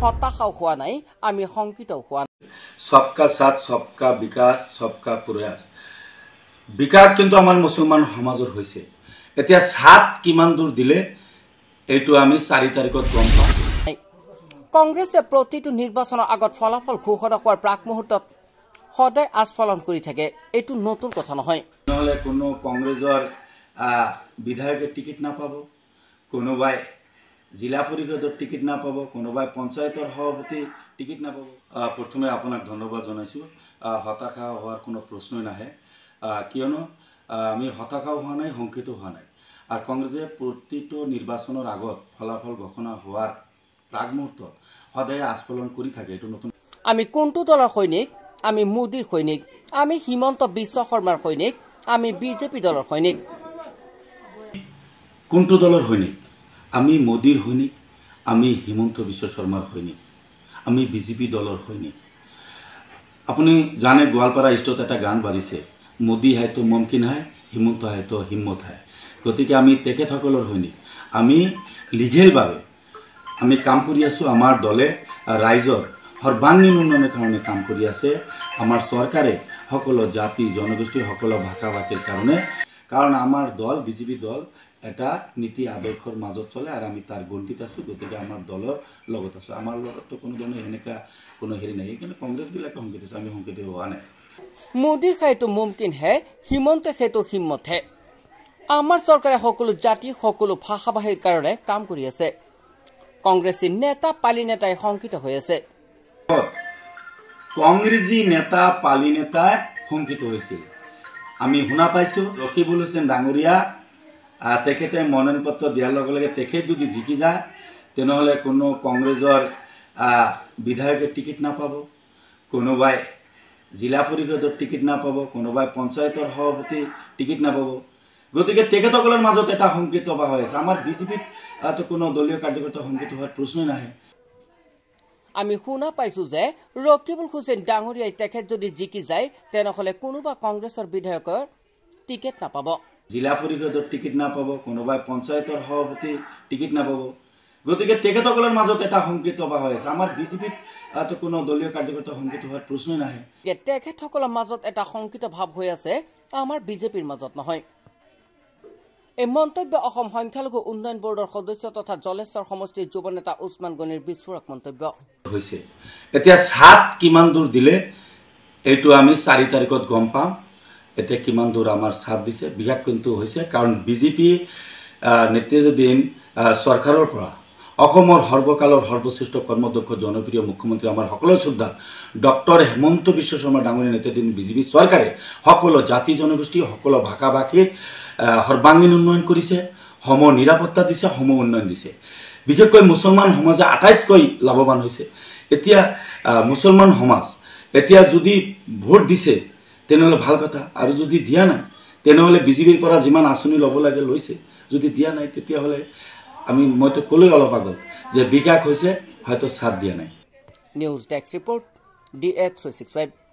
হতাশাও হোৱা নাই, আমি শংকিতও হোৱা নাই। सबका साथ सबका विकास सबका प्रयास विकास কিন্তু আমাৰ মুছলমান সমাজৰ হৈছে। এতিয়া সাত কিমান দূৰ দিলে এইটো আমি 4 তাৰিখত গম পাম। কংগ্ৰেছে প্ৰতিটো নিৰ্বাচনৰ আগত ফলাফল ঘোষণা হোৱাৰ প্ৰাক মুহূৰ্তত সদায় আস্ফালন কৰি থাকে, এইটো নতুন কথা নহয়। নহলে কোনো কংগ্ৰেছৰ বিধায়কৰ টিকেট নাপাব, কোনোবাই জিলা পৰিষদৰ টিকেট নাপাব, কোনোবাই পঞ্চায়তৰ সভাপতি টিকেট নাপাব। প্ৰথমে আপোনাক ধন্যবাদ জনাইছো। হতাশা হোৱাৰ কোনো প্ৰশ্নই নাহে, কিয়নো আমি হতাশা হোৱা নাই, শংকিত হোৱা নাই। আৰু কংগ্ৰেছে প্ৰতিটো নিৰ্বাচনৰ আগত ফলাফল ঘোষণা হোৱাৰ প্ৰাক মুহূৰ্তত সদায় আস্ফালন কৰি থাকে, এইটো নতুন। আমি কোনটো দলৰ সৈনিক? আমি মোদীৰ সৈনিক, আমি হিমন্ত বিশ্ব শৰ্মাৰ সৈনিক, আমি বিজেপি দলৰ সৈনিক। কোনটো দলৰ সৈনিক? আমি মোদীৰ সৈনিক, আমি হিমন্ত বিশ্ব শৰ্মাৰ সৈনিক, আমি বিজেপি দলৰ সৈনিক। আপুনি জানে গোৱালপাৰা ষ্টেটত এটা গান বাজিছে, মোদী হাই তো মুমকিন হাই, হিমন্ত হাই তো হিম্মত হাই। গতিকে আমি তেখেতসকলৰ সৈনিক। আমি লিগেলভাৱে আমি কাম কৰি আছোঁ। আমাৰ দলে ৰাইজৰ সৰ্বাংগীন উন্নয়নৰ কাৰণে কাম কৰি আছে। আমাৰ চৰকাৰে সকলো জাতি জনগোষ্ঠী সকলো ভাষা ভাষীৰ কাৰণে, কাৰণ আমাৰ দল বিজেপি দল এটা নীতি আদৰ্শৰ মাজত চলে আৰু আমি তাৰ গণ্ডিত আছোঁ। গতিকে আমাৰ দলৰ লগত আছোঁ, আমাৰ লগততো কোনো ধৰণৰ এনেকুৱা কোনো হেৰি নাই। কিন্তু কংগ্ৰেছবিলাকে শংকিত আছে, আমি শংকিত হোৱা নাই। মোদী খাইতো মুমকিন হে, হিমন্ত খাইতো হিম্মত হে। আমাৰ চৰকাৰে সকলো জাতি সকলো ভাষা ভাষীৰ কাৰণে কাম কৰি আছে। কংগ্ৰেছী নেতা পালি নেতাই শংকিত হৈ আছে। কংগ্ৰেছী নেতা পালি নেতাই শংকিত হৈছিল। আমি শুনা পাইছোঁ ৰকিবুল হুছেইন ডাঙৰীয়া তেখেতে মনোনয়ন পত্ৰ দিয়াৰ লগে লগে তেখেত যদি জিকি যায় তেনেহ'লে কোনো কংগ্ৰেছৰ বিধায়কৰ টিকেট নাপাব, কোনোবাই জিলা পৰিষদৰ টিকেট নাপাব, কোনোবাই পঞ্চায়তৰ সভাপতি টিকেট নাপাব। গতিকে তেখেতসকলৰ মাজত এটা শংকিত বা হৈ আছে। আমাৰ বিজেপিত কোনো দলীয় কাৰ্যকৰ্তা শংকিত হোৱাৰ প্ৰশ্নই নাহে। আমি শুনা পাইছোঁ যে ৰকিবুল হুছেইন ডাঙৰীয়াই তেখেত যদি জিকি যায় তেনেহ'লে কোনোবা কংগ্ৰেছৰ বিধায়কৰ টিকেট নাপাব, জিলা পৰিষদৰ টিকেট নাপাব, কোনোবাই পঞ্চায়তৰ সভাপতি টিকেট নাপাব। গতিকে তেখেতসকলৰ মাজত এটা শংকিত বা হৈ আছে। আমাৰ বিজেপিত কোনো দলীয় কাৰ্যকৰ্তা শংকিত হোৱাৰ প্ৰশ্নই নাহে। তেখেতসকলৰ মাজত এটা শংকিত ভাৱ হৈ আছে, আমাৰ বিজেপিৰ মাজত নহয়। এই মন্তব্য অসম সংখ্যালঘু উন্নয়ন বৰ্ডৰ সদস্য তথা জলেশ্বৰ সমষ্টিৰ যুৱ নেতা উছমান গনিৰ বিস্ফোৰক মন্তব্য হৈছে। এতিয়া সাত কিমান দূৰ দিলে এইটো আমি 4 তাৰিখত গম পাম। এতিয়া কিমান দূৰ আমাৰ সাথ দিছে বিশেষ কিন্তু হৈছে, কাৰণ বিজেপি নেতৃত্বাধীন চৰকাৰৰ পৰা অসমৰ সৰ্বকালৰ সৰ্বশ্ৰেষ্ঠ কৰ্মদক্ষ জনপ্ৰিয় মুখ্যমন্ত্ৰী আমাৰ সকলো শ্ৰদ্ধা ডক্টৰ হিমন্ত বিশ্ব শৰ্মা ডাঙৰীয়া নেতৃত্বাধীন বিজেপি চৰকাৰে সকলো জাতি জনগোষ্ঠী সকলো ভাষা ভাষীৰ সৰ্বাংগীন উন্নয়ন কৰিছে, সম নিৰাপত্তা দিছে, সম উন্নয়ন দিছে। বিশেষকৈ মুছলমান সমাজে আটাইতকৈ লাভৱান হৈছে। এতিয়া মুছলমান সমাজ এতিয়া যদি ভোট দিছে তেনেহ'লে ভাল কথা, আৰু যদি দিয়া নাই তেনেহ'লে বিজেপিৰ পৰা যিমান আঁচনি ল'ব লাগে লৈছে, যদি দিয়া নাই তেতিয়াহ'লে মইতো ক'লোৱেই অলপ আগত যে বিকাশ হৈছে, হয়তো সাথ দিয়া নাই। News desk report DA365।